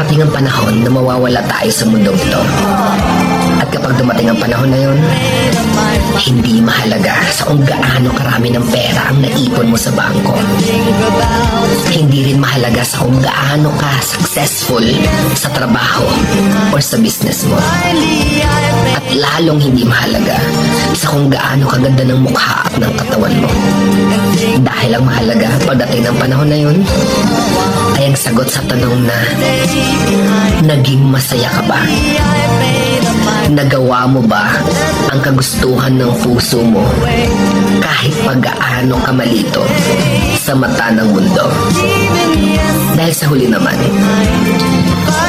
Darating ang panahon na mawawala tayo sa mundong ito. At kapag dumating ang panahon na yun, hindi mahalaga sa kung gaano karami ng pera ang naipon mo sa bangko. Hindi rin mahalaga sa kung gaano ka successful sa trabaho or sa business mo. At lalong hindi mahalaga sa kung gaano kaganda ng mukha at ng katawan mo. Dahil ang mahalaga pagdating ng panahon na yun ay ang sagot sa tanong na naging masaya ka ba? Nagawa mo ba ang kagustuhan ng puso mo kahit pag-gaano ka malito sa mata ng mundo? Dahil sa huli naman,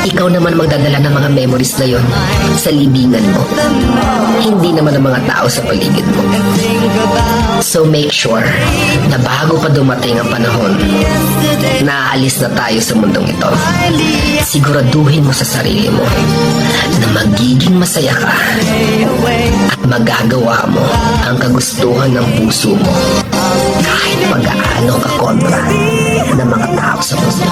ikaw naman magdadala ng mga memories na yon sa libingan mo. Hindi naman ang mga tao sa paligid mo. So make sure na bago pa dumating ang panahon na aalis na tayo sa mundong ito, siguraduhin mo sa sarili mo na magiging masaya ka at magagawa mo ang kagustuhan ng puso mo kahit pag-aano ka kontra ng mga tao sa mundo.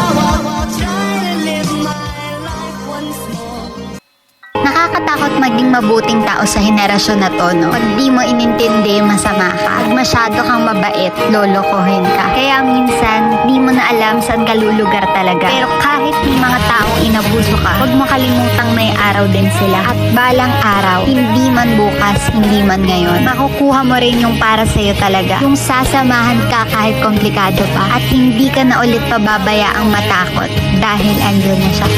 Nakakatakot maging mabuting tao sa henerasyon na to, no? Pag di mo inintindi, masama ka. Pag masyado kang mabait, lolokohin ka. Kaya minsan, di mo na alam saan ka lulugar talaga. Pero kahit may mga taong inabuso ka, huwag mo kalimutang may araw din sila. At balang araw, hindi man bukas, hindi man ngayon, makukuha mo rin yung para sa'yo talaga. Yung sasamahan ka kahit komplikado pa. At hindi ka na ulit pababayaang matakot dahil andun na siya.